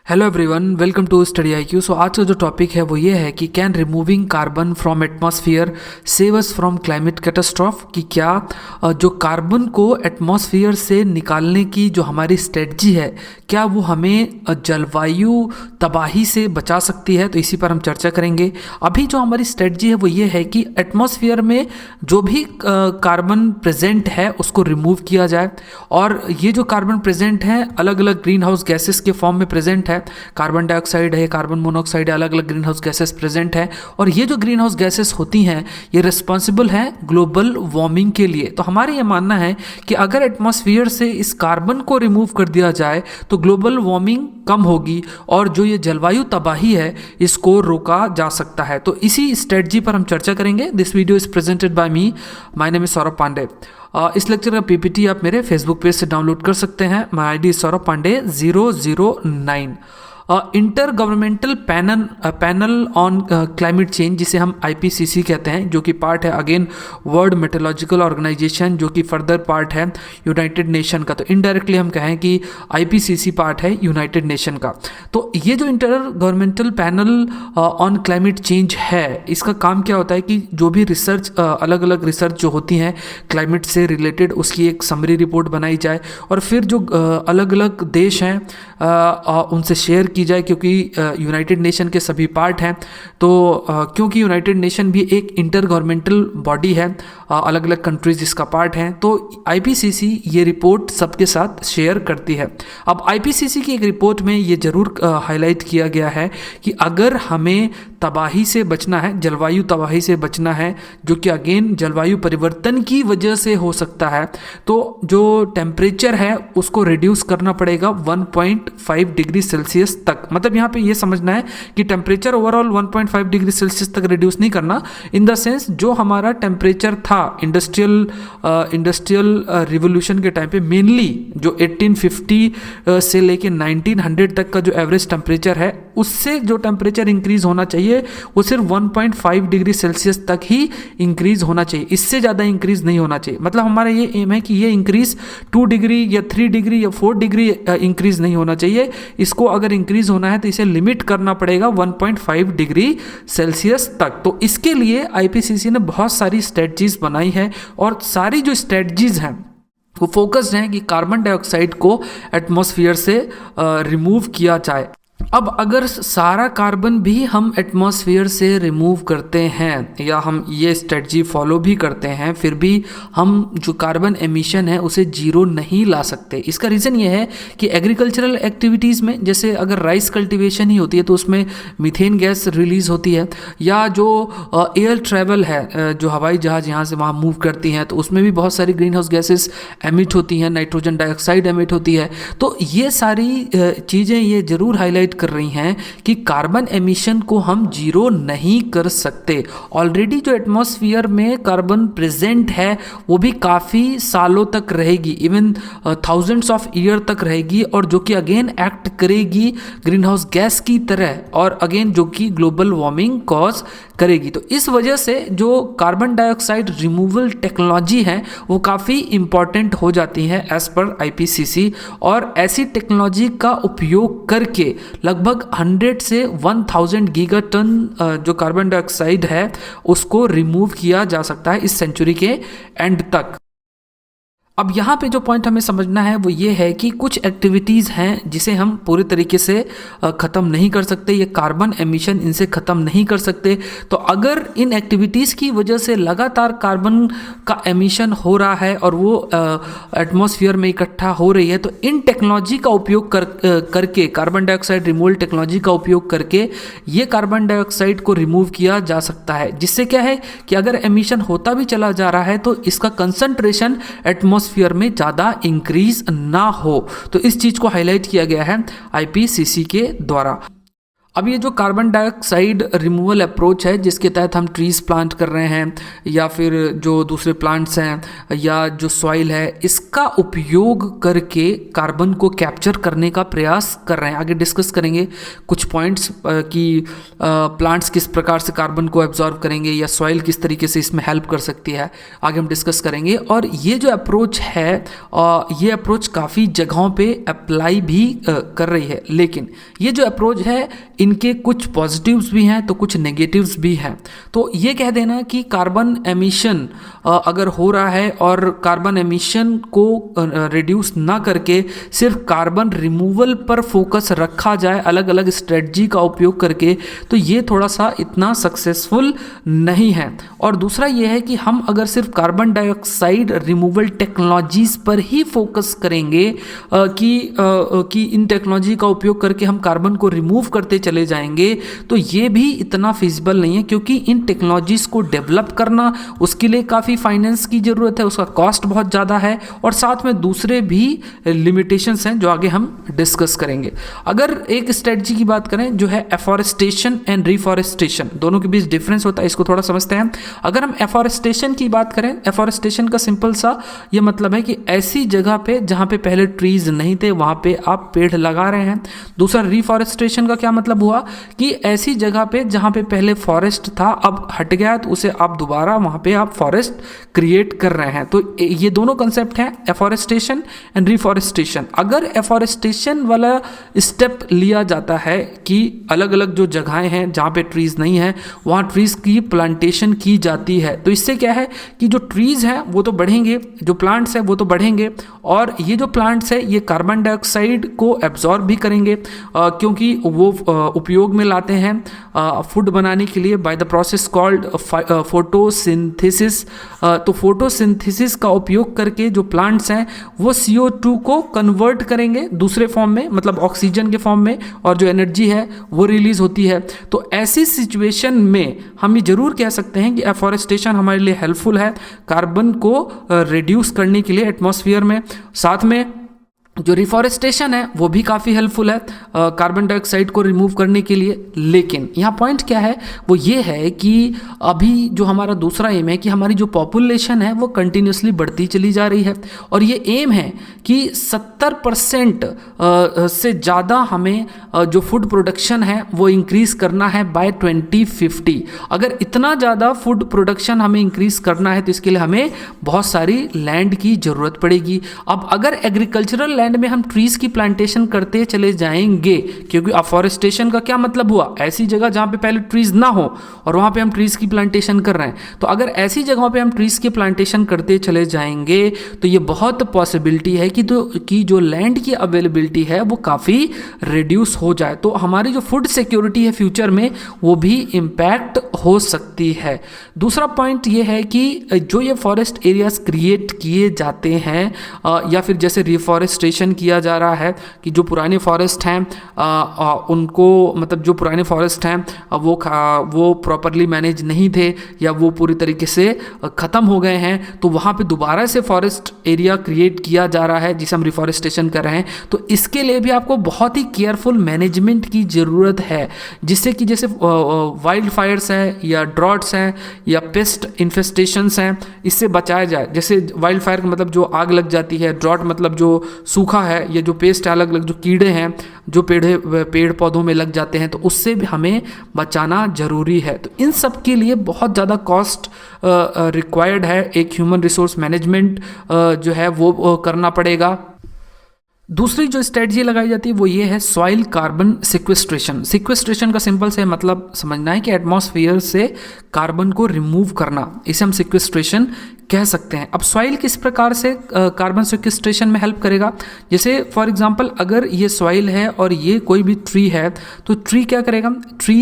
Hello everyone, welcome to study IQ। So आज का जो टॉपिक है वो ये है कि can removing carbon from atmosphere save us from climate catastrophe. कि क्या जो कार्बन को एटमॉस्फेयर से निकालने की जो हमारी स्ट्रेटजी है, क्या वो हमें जलवायु तबाही से बचा सकती है। तो इसी पर हम चर्चा करेंगे। अभी जो हमारी स्ट्रेटजी है वो ये है कि एटमॉस्फेयर में जो भी कार्बन प्रेजेंट है उसको रिमूव किया जाए, और ये जो कार्बन प्रेजेंट है अलग अलग ग्रीन हाउस गैसेस के फॉर्म में प्रेजेंट है। कार्बन डाइऑक्साइड है, कार्बन मोनोऑक्साइड है, अलग अलग ग्रीन हाउस गैसेस प्रेजेंट है। और ये जो ग्रीन हाउस गैसेस होती हैं ये रिस्पॉन्सिबल है ग्लोबल वार्मिंग के लिए। तो हमारा ये मानना है कि अगर एटमॉस्फेयर से इस कार्बन को रिमूव कर दिया जाए तो ग्लोबल वार्मिंग कम होगी और जो ये जलवायु तबाही है इसको रोका जा सकता है। तो इसी स्ट्रेटजी पर हम चर्चा करेंगे। This video is presented by me, my name is Saurabh Pandey. इस लेक्चर का पीपीटी आप मेरे फेसबुक पेज से डाउनलोड कर सकते हैं। My ID Saurabh Pandey 009। Intergovernmental panel on climate change, जिसे हम IPCC कहते हैं, जो कि पार्ट है अगेन वर्ल्ड मेट्रोलॉजिकल ऑर्गेनाइजेशन, जो कि फर्दर पार्ट है यूनाइटेड नेशन का। तो इनडायरेक्टली हम कहें कि IPCC पार्ट है यूनाइटेड नेशन का। तो ये जो inter governmental panel on climate change है, इसका काम क्या होता है कि जो भी रिसर्च अलग अलग रिसर्च जो होती हैं क्लाइमेट से रिलेटेड, उसकी एक समरी रिपोर्ट बनाई जाए और फिर जो अलग अलग देश हैं उनसे शेयर की जाए, क्योंकि यूनाइटेड नेशन के सभी पार्ट हैं। तो क्योंकि यूनाइटेड नेशन भी एक इंटर गवर्नमेंटल बॉडी है, अलग अलग कंट्रीज इसका पार्ट हैं, तो IPCC ये रिपोर्ट सबके साथ शेयर करती है। अब IPCC की एक रिपोर्ट में ये जरूर हाईलाइट किया गया है कि अगर हमें तबाही से बचना है, जलवायु तबाही से बचना है, जो कि अगेन जलवायु परिवर्तन की वजह से हो सकता है, तो जो टेम्परेचर है उसको रिड्यूस करना पड़ेगा 1.5 डिग्री सेल्सियस तक। मतलब यहाँ पे ये समझना है कि टेम्परेचर ओवरऑल 1.5 डिग्री सेल्सियस तक रिड्यूस नहीं करना, इन द सेंस जो हमारा टेम्परेचर था इंडस्ट्रियल रिवोल्यूशन के टाइम पे, मेनली जो 1850 से लेके 1900 तक का जो एवरेज टेम्परेचर है, उससे जो टेम्परेचर इंक्रीज होना चाहिए वो सिर्फ 1.5 डिग्री सेल्सियस तक ही इंक्रीज होना चाहिए, इससे ज़्यादा इंक्रीज नहीं होना चाहिए। मतलब हमारा ये एम है कि ये इंक्रीज 2 डिग्री या 3 डिग्री या 4 डिग्री इंक्रीज नहीं होना चाहिए। इसको अगर इंक्रीज होना है तो इसे लिमिट करना पड़ेगा 1.5 डिग्री सेल्सियस तक। तो इसके लिए IPCC ने बहुत सारी स्ट्रेटजीज बनाई है, और सारी जो स्ट्रेटजीज हैं वो फोकस्ड हैं कि कार्बन डाइऑक्साइड को एटमॉस्फेयर से रिमूव किया जाए। अब अगर सारा कार्बन भी हम एटमॉस्फेयर से रिमूव करते हैं या हम ये स्ट्रेटजी फॉलो भी करते हैं, फिर भी हम जो कार्बन एमिशन है उसे जीरो नहीं ला सकते। इसका रीज़न ये है कि एग्रीकल्चरल एक्टिविटीज़ में, जैसे अगर राइस कल्टीवेशन ही होती है तो उसमें मीथेन गैस रिलीज़ होती है, या जो एयर ट्रैवल है, जो हवाई जहाज़ यहाँ से वहाँ मूव करती हैं, तो उसमें भी बहुत सारी ग्रीन हाउस गैसेस एमिट होती हैं, नाइट्रोजन डाइऑक्साइड एमिट होती है। तो ये सारी चीज़ें ये ज़रूर हाईलाइट कर रही हैं कि कार्बन एमिशन को हम जीरो नहीं कर सकते। ऑलरेडी जो एटमॉस्फेयर में कार्बन प्रेजेंट है वो भी काफ़ी सालों तक रहेगी, इवन थाउजेंड्स ऑफ ईयर तक रहेगी, और जो कि अगेन एक्ट करेगी ग्रीन हाउस गैस की तरह, और अगेन जो कि ग्लोबल वार्मिंग कॉज करेगी। तो इस वजह से जो कार्बन डाइऑक्साइड रिमूवल टेक्नोलॉजी है वो काफ़ी इंपॉर्टेंट हो जाती है एज पर IPCC, और ऐसी टेक्नोलॉजी का उपयोग करके लगभग 100 से 1000 गीगाटन जो कार्बन डाइऑक्साइड है उसको रिमूव किया जा सकता है इस सेंचुरी के एंड तक। अब यहाँ पे जो पॉइंट हमें समझना है वो ये है कि कुछ एक्टिविटीज़ हैं जिसे हम पूरे तरीके से ख़त्म नहीं कर सकते, ये कार्बन एमिशन इनसे ख़त्म नहीं कर सकते। तो अगर इन एक्टिविटीज़ की वजह से लगातार कार्बन का एमिशन हो रहा है और वो एटमॉस्फेयर में इकट्ठा हो रही है, तो इन टेक्नोलॉजी का उपयोग करके, कार्बन डाइऑक्साइड रिमूवल टेक्नोलॉजी का उपयोग करके ये कार्बन डाइऑक्साइड को रिमूव किया जा सकता है। जिससे क्या है कि अगर एमिशन होता भी चला जा रहा है तो इसका कंसंट्रेशन एटमॉस्फेयर में ज़्यादा इंक्रीज ना हो। तो इस चीज़ को हाईलाइट किया गया है IPCC के द्वारा। अब ये जो कार्बन डाइऑक्साइड रिमूवल अप्रोच है जिसके तहत हम ट्रीज प्लांट कर रहे हैं या फिर जो दूसरे प्लांट्स हैं या जो सॉइल है, इसका उपयोग करके कार्बन को कैप्चर करने का प्रयास कर रहे हैं। आगे डिस्कस करेंगे कुछ पॉइंट्स कि प्लांट्स किस प्रकार से कार्बन को एब्जॉर्व करेंगे या सॉइल किस तरीके से इसमें हेल्प कर सकती है, आगे हम डिस्कस करेंगे। और ये जो अप्रोच है ये अप्रोच काफ़ी जगहों पे अप्लाई भी कर रही है, लेकिन ये जो अप्रोच है इनके कुछ पॉजिटिव्स भी हैं तो कुछ नेगेटिव्स भी हैं। तो ये कह देना कि कार्बन एमिशन अगर हो रहा है और कार्बन एमिशन को रिड्यूस ना करके सिर्फ कार्बन रिमूवल पर फोकस रखा जाए अलग अलग स्ट्रेटजी का उपयोग करके, तो ये थोड़ा सा इतना सक्सेसफुल नहीं है। और दूसरा ये है कि हम अगर सिर्फ कार्बन डाइऑक्साइड रिमूवल टेक्नोलॉजीज पर ही फोकस करेंगे कि इन टेक्नोलॉजी का उपयोग करके हम कार्बन को रिमूव करते चले जाएंगे, तो ये भी इतना फिजिबल नहीं है, क्योंकि इन टेक्नोलॉजीज को डेवलप करना उसके लिए काफ़ी फाइनेंस की ज़रूरत है, उसका कॉस्ट बहुत ज़्यादा है और साथ में दूसरे भी लिमिटेशंस हैं जो आगे हम डिस्कस करेंगे। अगर एक स्ट्रेटजी की बात करें जो है एफॉरेस्टेशन एंड रिफॉरेस्टेशन, दोनों के बीच डिफरेंस होता है, इसको थोड़ा समझते हैं। अगर हम एफॉरेस्टेशन की बात करें, एफॉरेस्टेशन का सिंपल सा ये मतलब है कि ऐसी जगह पे जहाँ पे पहले ट्रीज नहीं थे वहाँ पे आप पेड़ लगा रहे हैं। दूसरा रिफॉरेस्टेशन का क्या मतलब हुआ कि ऐसी जगह पे जहाँ पे पहले फॉरेस्ट था अब हट गया है तो उसे आप दोबारा वहाँ पे आप फॉरेस्ट क्रिएट कर रहे हैं। तो ये दोनों कंसेप्ट हैं, एफॉरेस्टेशन एंड रिफॉरेस्टेशन। अगर एफॉरेस्टेशन वाला स्टेप लिया जाता है कि अलग अलग जो जगहें हैं जहाँ पे ट्रीज नहीं है वहाँ ट्रीज की प्लांटेशन की जाती है, तो इससे क्या है कि जो ट्रीज हैं वो तो बढ़ेंगे, जो प्लांट्स हैं वो तो बढ़ेंगे, और ये जो प्लांट्स है ये कार्बन डाइऑक्साइड को एब्जॉर्ब भी करेंगे क्योंकि वो उपयोग में लाते हैं फूड बनाने के लिए by the process called photosynthesis. तो फोटोसिंथेसिस का उपयोग करके जो प्लांट्स हैं वो CO2 को कन्वर्ट करेंगे दूसरे फॉर्म में, मतलब ऑक्सीजन के फॉर्म में, और जो एनर्जी है वो रिलीज होती है। तो ऐसी सिचुएशन में हम ये जरूर कह सकते हैं कि एफॉरेस्टेशन हमारे लिए हेल्पफुल है कार्बन को रिड्यूस करने के लिए एटमॉस्फेयर में। साथ में जो रिफॉरेस्टेशन है वो भी काफ़ी हेल्पफुल है कार्बन डाइऑक्साइड को रिमूव करने के लिए। लेकिन यहाँ पॉइंट क्या है वो ये है कि अभी जो हमारा दूसरा एम है कि हमारी जो पॉपुलेशन है वो कंटिन्यूसली बढ़ती चली जा रही है, और ये एम है कि 70% से ज़्यादा हमें जो फूड प्रोडक्शन है वो इंक्रीज़ करना है बाय 2050। अगर इतना ज़्यादा फूड प्रोडक्शन हमें इंक्रीज़ करना है तो इसके लिए हमें बहुत सारी लैंड की ज़रूरत पड़ेगी। अब अगर एग्रीकल्चरल लैंड में हम ट्रीज की प्लांटेशन करते चले जाएंगे, क्योंकि अफॉरेस्टेशन का क्या मतलब हुआ, ऐसी जगह जहां पे पहले ट्रीज ना हो और वहां पे हम ट्रीज की प्लांटेशन कर रहे हैं, तो अगर ऐसी जगहों पे हम ट्रीज की प्लांटेशन करते चले जाएंगे तो ये बहुत पॉसिबिलिटी है कि जो लैंड की अवेलेबिलिटी है वो काफ़ी रिड्यूस हो जाए, तो हमारी जो फूड सिक्योरिटी है फ्यूचर में वो भी इम्पैक्ट हो सकती है। दूसरा पॉइंट ये है कि जो ये फॉरेस्ट एरियाज क्रिएट किए जाते हैं या फिर जैसे रिफॉरेस्टेशन किया जा रहा है कि जो पुराने फॉरेस्ट हैं उनको, मतलब जो पुराने फॉरेस्ट हैं वो प्रॉपरली मैनेज नहीं थे या वो पूरी तरीके से ख़त्म हो गए हैं, तो वहाँ पे दोबारा से फॉरेस्ट एरिया क्रिएट किया जा रहा है जिसे हम रिफॉरेस्टेशन कर रहे हैं। तो इसके लिए भी आपको बहुत ही केयरफुल मैनेजमेंट की ज़रूरत है, जिससे कि जैसे वाइल्ड फायर्स हैं या ड्रॉट्स हैं या पेस्ट इन्फेस्टेशंस हैं, इससे बचाया जाए। जैसे वाइल्ड फायर का मतलब जो आग लग जाती है, ड्रॉट मतलब जो सूखा है, ये जो पेस्ट अलग अलग जो कीड़े हैं जो पेड़ पौधों में लग जाते हैं, तो उससे भी हमें बचाना ज़रूरी है। तो इन सब के लिए बहुत ज़्यादा कॉस्ट रिक्वायर्ड है, एक ह्यूमन रिसोर्स मैनेजमेंट जो है वो करना पड़ेगा। दूसरी जो स्ट्रेटजी लगाई जाती है वो ये है सॉइल कार्बन सिक्वेस्ट्रेशन। सिक्वेस्ट्रेशन का सिंपल से मतलब समझना है कि एटमॉस्फेयर से कार्बन को रिमूव करना, इसे हम सिक्वेस्ट्रेशन कह सकते हैं। अब सॉइल किस प्रकार से कार्बन सिक्वेस्ट्रेशन में हेल्प करेगा, जैसे फॉर एग्जांपल अगर ये सॉइल है और ये कोई भी ट्री है, तो ट्री क्या करेगा, ट्री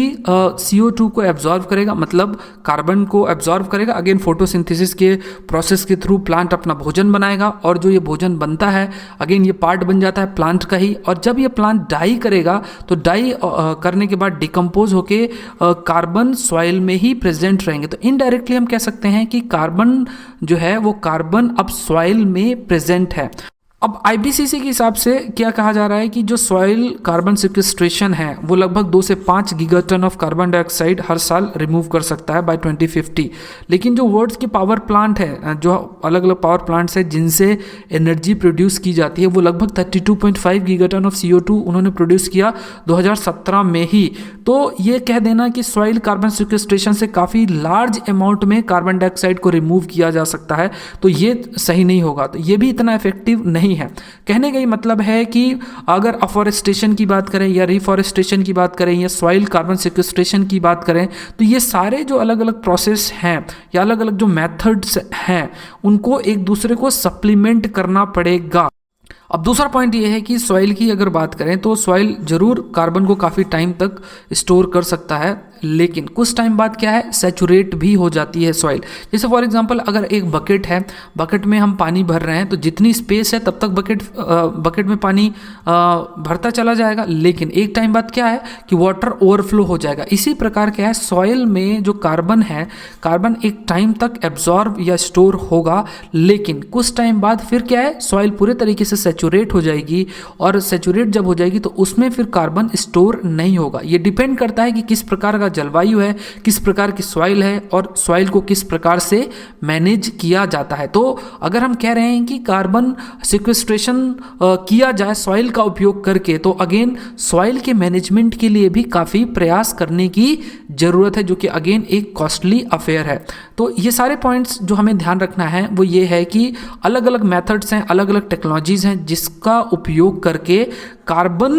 CO2 को एब्जॉर्व करेगा, मतलब कार्बन को एब्जॉर्व करेगा, अगेन फोटोसिंथेसिस के प्रोसेस के थ्रू प्लांट अपना भोजन बनाएगा, और जो ये भोजन बनता है अगेन ये पार्ट बन जाता है प्लांट का ही, और जब ये प्लांट डाई करेगा तो डाई करने के बाद डिकम्पोज होके कार्बन सॉइल में ही प्रेजेंट रहेंगे। तो इनडायरेक्टली हम कह सकते हैं कि कार्बन जो है वो कार्बन अब सॉइल में प्रेजेंट है। अब आईपीसीसी के हिसाब से क्या कहा जा रहा है कि जो सॉइल कार्बन सिक्वेस्ट्रेशन है वो लगभग 2 से 5 गीगाटन ऑफ कार्बन डाइऑक्साइड हर साल रिमूव कर सकता है बाय 2050। लेकिन जो वर्ल्ड के पावर प्लांट है, जो अलग अलग पावर प्लांट्स है जिनसे एनर्जी प्रोड्यूस की जाती है, वो लगभग 32.5 गीगाटन ऑफ CO2 उन्होंने प्रोड्यूस किया 2017 में ही। तो ये कह देना कि सॉइल कार्बन सिक्वेस्ट्रेशन से काफ़ी लार्ज अमाउंट में कार्बन डाइऑक्साइड को रिमूव किया जा सकता है, तो ये सही नहीं होगा। तो ये भी इतना इफेक्टिव नहीं है। कहने का ये मतलब है कि अगर अफॉरेस्टेशन की बात करें या रिफॉरेस्टेशन की बात करें या सॉइल कार्बन सिक्वेस्ट्रेशन की बात करें, तो ये सारे जो अलग अलग प्रोसेस हैं या अलग अलग जो मेथड्स हैं उनको एक दूसरे को सप्लीमेंट करना पड़ेगा। अब दूसरा पॉइंट ये है कि सॉइल की अगर बात करें तो सॉइल ज़रूर कार्बन को काफ़ी टाइम तक स्टोर कर सकता है, लेकिन कुछ टाइम बाद क्या है, सैचुरेट भी हो जाती है सॉइल। जैसे फॉर एग्जांपल अगर एक बकेट है, बकेट में हम पानी भर रहे हैं, तो जितनी स्पेस है तब तक बकेट में पानी भरता चला जाएगा, लेकिन एक टाइम बाद क्या है कि वाटर ओवरफ्लो हो जाएगा। इसी प्रकार क्या है, सॉइल में जो कार्बन है, कार्बन एक टाइम तक एब्जॉर्ब या स्टोर होगा, लेकिन कुछ टाइम बाद फिर क्या है, सॉइल पूरे तरीके से सैचुरेट हो जाएगी, और सैचुरेट जब हो जाएगी तो उसमें फिर कार्बन स्टोर नहीं होगा। ये डिपेंड करता है कि किस प्रकार का जलवायु है, किस प्रकार की सॉइल है, और सॉइल को किस प्रकार से मैनेज किया जाता है। तो अगर हम कह रहे हैं कि कार्बन सिक्वेस्ट्रेशन किया जाए सॉइल का उपयोग करके, तो अगेन सॉइल के मैनेजमेंट के लिए भी काफ़ी प्रयास करने की ज़रूरत है, जो कि अगेन एक कॉस्टली अफेयर है। तो ये सारे पॉइंट्स जो हमें ध्यान रखना है वो ये है कि अलग अलग मेथड्स हैं, अलग अलग टेक्नोलॉजीज़ हैं जिसका उपयोग करके कार्बन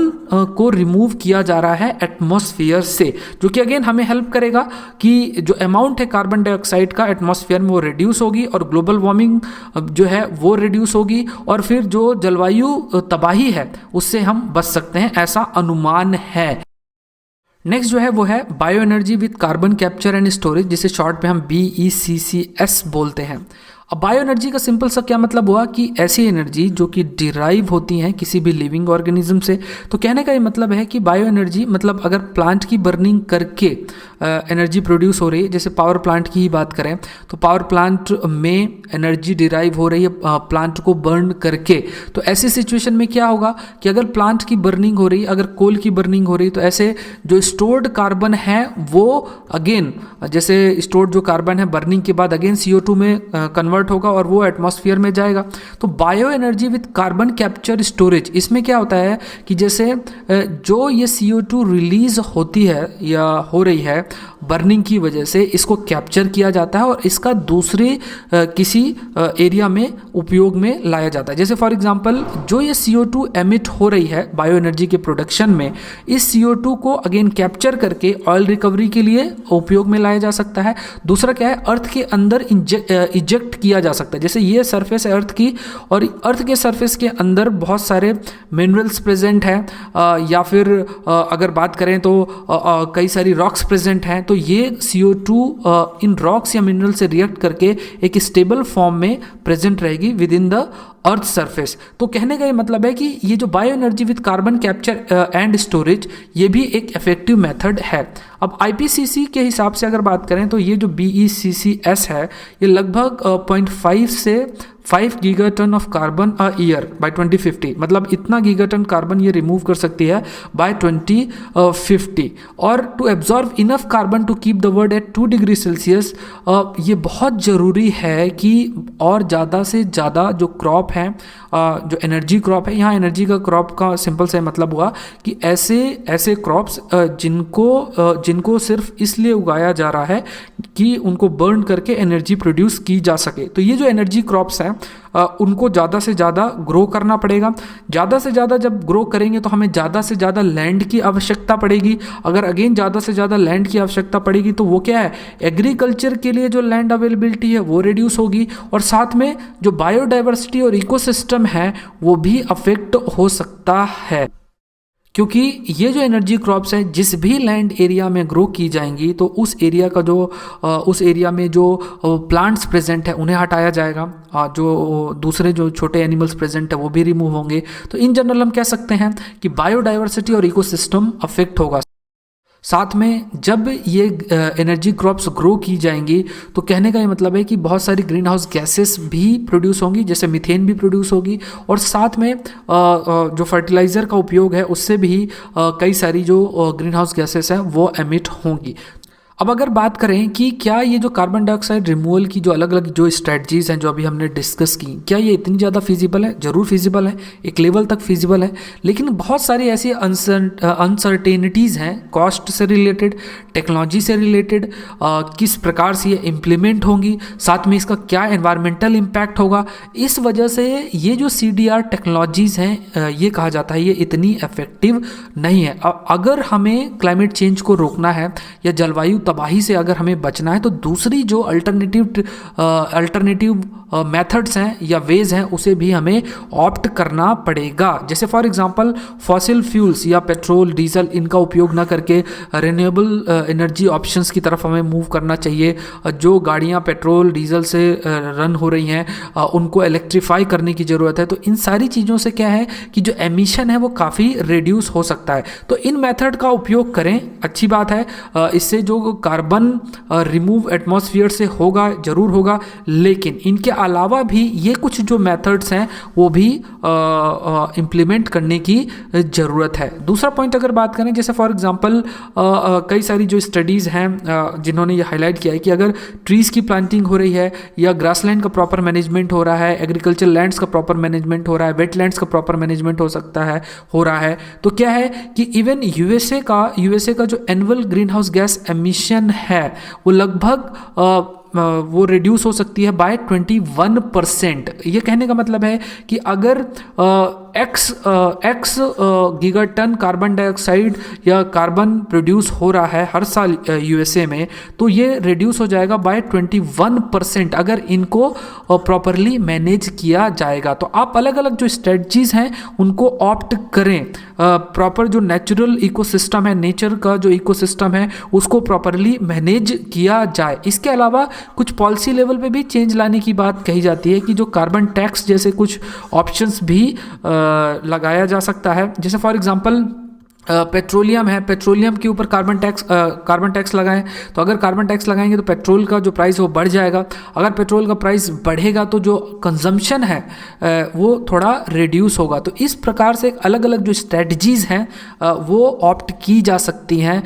को रिमूव किया जा रहा है एटमॉस्फेयर से, जो कि अगेन हमें हेल्प करेगा कि जो अमाउंट है कार्बन डाइऑक्साइड का एटमॉस्फेयर में वो रिड्यूस होगी, और ग्लोबल वार्मिंग जो है वो रिड्यूस होगी, और फिर जो जलवायु तबाही है उससे हम बच सकते हैं, ऐसा अनुमान है। नेक्स्ट जो है वो है bio energy with carbon capture and storage, जिसे शॉर्ट में हम BECCS बोलते हैं। अब बायो एनर्जी का सिंपल सा क्या मतलब हुआ कि ऐसी एनर्जी जो कि डिराइव होती हैं किसी भी लिविंग ऑर्गेनिज्म से। तो कहने का ये मतलब है कि बायो एनर्जी मतलब अगर प्लांट की बर्निंग करके एनर्जी प्रोड्यूस हो रही है, जैसे पावर प्लांट की ही बात करें तो पावर प्लांट में एनर्जी डिराइव हो रही है प्लांट को बर्न करके, तो ऐसी सिचुएशन में क्या होगा कि अगर प्लांट की बर्निंग हो रही, अगर कोल की बर्निंग हो रही, तो ऐसे जो स्टोर्ड कार्बन है वो अगेन, जैसे स्टोर्ड जो कार्बन है बर्निंग के बाद अगेन CO2 में कन्वर्ट होगा और वो एटमॉस्फेयर में जाएगा। तो bio energy with carbon capture storage, इसमें क्या होता है कि जैसे जो ये CO2 रिलीज होती है या हो रही है बर्निंग की वजह से, इसको कैप्चर किया जाता है और इसका दूसरे किसी एरिया में उपयोग में लाया जाता है। जैसे फॉर एग्जांपल जो ये CO2 एमिट हो रही है बायो एनर्जी के प्रोडक्शन में, इस CO2 को अगेन कैप्चर करके ऑयल रिकवरी के लिए उपयोग में लाया जा सकता है। दूसरा क्या है, अर्थ के अंदर इजेक्ट किया जा सकता है। जैसे ये सरफेस है अर्थ की, और अर्थ के सरफेस के अंदर बहुत सारे मिनरल्स प्रेजेंट हैं, या फिर अगर बात करें तो कई सारी रॉक्स प्रेजेंट हैं, तो ये CO2 इन रॉक्स या मिनरल से रिएक्ट करके एक स्टेबल फॉर्म में प्रेजेंट रहेगी with in the earth surface. तो कहने का ये मतलब है कि ये जो bio energy with carbon capture and storage, ये भी एक इफेक्टिव मेथड है। अब IPCC के हिसाब से अगर बात करें तो ये जो BECCS है, ये लगभग 0.5 से 5 gigatonne of carbon a year by 2050, मतलब इतना गीगाटन कार्बन ये रिमूव कर सकती है बाय 2050। और to absorb enough carbon to keep the world at 2 degree Celsius, ये बहुत ज़रूरी है कि और ज़्यादा से ज़्यादा जो क्रॉप हैं, जो एनर्जी क्रॉप है, यहाँ एनर्जी का क्रॉप का सिंपल से मतलब हुआ कि ऐसे क्रॉप्स जिनको सिर्फ इसलिए उगाया जा रहा है कि उनको बर्न करके एनर्जी प्रोड्यूस की जा सके। तो ये जो एनर्जी क्रॉप्स हैं उनको ज़्यादा से ज़्यादा ग्रो करना पड़ेगा। ज़्यादा से ज़्यादा जब ग्रो करेंगे तो हमें ज़्यादा से ज़्यादा लैंड की आवश्यकता पड़ेगी। अगर अगेन ज़्यादा से ज़्यादा लैंड की आवश्यकता पड़ेगी तो वो क्या है, एग्रीकल्चर के लिए जो लैंड अवेलेबिलिटी है वो रिड्यूस होगी, और साथ में जो बायोडाइवर्सिटी और इकोसिस्टम है वो भी अफेक्ट हो सकता है। क्योंकि ये जो एनर्जी क्रॉप्स हैं जिस भी लैंड एरिया में ग्रो की जाएंगी तो उस एरिया में जो प्लांट्स प्रेजेंट है उन्हें हटाया जाएगा, जो दूसरे जो छोटे एनिमल्स प्रेजेंट है वो भी रिमूव होंगे। तो इन जनरल हम कह सकते हैं कि बायोडाइवर्सिटी और इकोसिस्टम अफेक्ट होगा। साथ में जब ये एनर्जी क्रॉप्स ग्रो की जाएंगी तो कहने का ये मतलब है कि बहुत सारी ग्रीन हाउस गैसेस भी प्रोड्यूस होंगी, जैसे मीथेन भी प्रोड्यूस होगी, और साथ में जो फर्टिलाइज़र का उपयोग है उससे भी कई सारी जो ग्रीन हाउस गैसेस हैं वो एमिट होंगी। अब अगर बात करें कि क्या ये जो कार्बन डाइऑक्साइड रिमूवल की जो अलग अलग जो स्ट्रेटजीज़ हैं जो अभी हमने डिस्कस की, क्या ये इतनी ज़्यादा फिजिबल है? ज़रूर फिजिबल है, एक लेवल तक फिजिबल है, लेकिन बहुत सारी ऐसी अनसर्टेनिटीज़ हैं, कॉस्ट से रिलेटेड, टेक्नोलॉजी से रिलेटेड, किस प्रकार से ये इम्प्लीमेंट होंगी, साथ में इसका क्या एनवायरमेंटल इम्पैक्ट होगा। इस वजह से ये जो CDR टेक्नोलॉजीज़ हैं ये कहा जाता है ये इतनी इफेक्टिव नहीं है। अगर हमें क्लाइमेट चेंज को रोकना है या जलवायु तबाही से अगर हमें बचना है तो दूसरी जो अल्टरनेटिव मेथड्स हैं या वेज हैं उसे भी हमें ऑप्ट करना पड़ेगा। जैसे फॉर एग्जांपल फॉसिल फ्यूल्स या पेट्रोल डीजल इनका उपयोग ना करके रिन्यूएबल एनर्जी ऑप्शंस की तरफ हमें मूव करना चाहिए। जो गाड़ियां पेट्रोल डीजल से रन हो रही हैं उनको इलेक्ट्रीफाई करने की ज़रूरत है। तो इन सारी चीज़ों से क्या है कि जो एमिशन है वो काफ़ी रिड्यूस हो सकता है। तो इन मेथड का उपयोग करें, अच्छी बात है। इससे जो कार्बन रिमूव एटमॉस्फेयर से होगा, ज़रूर होगा, लेकिन इनके अलावा भी ये कुछ जो मेथड्स हैं वो भी इम्प्लीमेंट करने की ज़रूरत है। दूसरा पॉइंट अगर बात करें, जैसे फॉर एग्जांपल कई सारी जो स्टडीज़ हैं जिन्होंने ये हाईलाइट किया है कि अगर ट्रीज़ की प्लांटिंग हो रही है या ग्रासलैंड का प्रॉपर मैनेजमेंट हो रहा है, एग्रीकल्चर लैंड्स का प्रॉपर मैनेजमेंट हो रहा है, वेटलैंड्स का प्रॉपर मैनेजमेंट हो रहा है, तो क्या है कि इवन यूएसए का जो annual green house gas emission है वो लगभग वो रिड्यूस हो सकती है बाय 21%। ये कहने का मतलब है कि अगर एक्स गीगाटन कार्बन डाइऑक्साइड या कार्बन प्रोड्यूस हो रहा है हर साल यूएसए में, तो ये रिड्यूस हो जाएगा बाय 21% अगर इनको प्रॉपरली मैनेज किया जाएगा। तो आप अलग अलग जो स्ट्रेटजीज़ हैं उनको ऑप्ट करें। प्रॉपर जो नेचुरल इकोसिस्टम है, नेचर का जो इकोसिस्टम है उसको प्रॉपरली मैनेज किया जाए। इसके अलावा कुछ पॉलिसी लेवल पे भी चेंज लाने की बात कही जाती है कि जो कार्बन टैक्स जैसे कुछ ऑप्शंस भी लगाया जा सकता है। जैसे फॉर एग्जांपल पेट्रोलियम है, पेट्रोलियम के ऊपर कार्बन टैक्स लगाएं, तो अगर कार्बन टैक्स लगाएंगे तो पेट्रोल का जो प्राइस है वो बढ़ जाएगा। अगर पेट्रोल का प्राइस बढ़ेगा तो जो कंजम्पशन है वो थोड़ा रिड्यूस होगा। तो इस प्रकार से अलग अलग जो स्ट्रेटजीज़ हैं वो ऑप्ट की जा सकती हैं।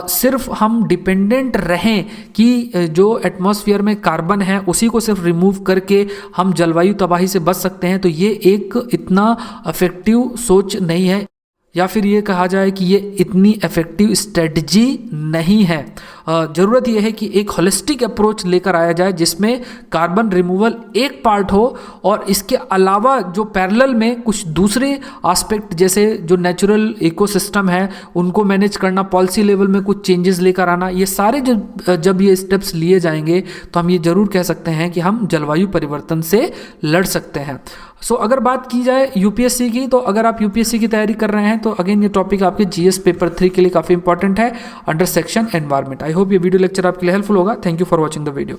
सिर्फ हम डिपेंडेंट रहें कि जो एटमॉस्फेयर में कार्बन है उसी को सिर्फ रिमूव करके हम जलवायु तबाही से बच सकते हैं, तो ये एक इतना इफेक्टिव सोच नहीं है, या फिर ये कहा जाए कि ये इतनी इफेक्टिव स्ट्रेटजी नहीं है। ज़रूरत यह है कि एक होलिस्टिक अप्रोच लेकर आया जाए जिसमें कार्बन रिमूवल एक पार्ट हो और इसके अलावा जो पैरेलल में कुछ दूसरे एस्पेक्ट जैसे जो नेचुरल इकोसिस्टम है उनको मैनेज करना, पॉलिसी लेवल में कुछ चेंजेस लेकर आना, ये सारे जब ये स्टेप्स लिए जाएंगे तो हम ये ज़रूर कह सकते हैं कि हम जलवायु परिवर्तन से लड़ सकते हैं। अगर बात की जाए यूपीएससी की, तो अगर आप यूपीएससी की तैयारी कर रहे हैं तो अगेन ये टॉपिक आपके जीएस पेपर 3 के लिए काफ़ी इंपॉर्टेंट है under section environment. I hope ये वीडियो लेक्चर आपके लिए हेल्पफुल होगा। Thank you for watching the video.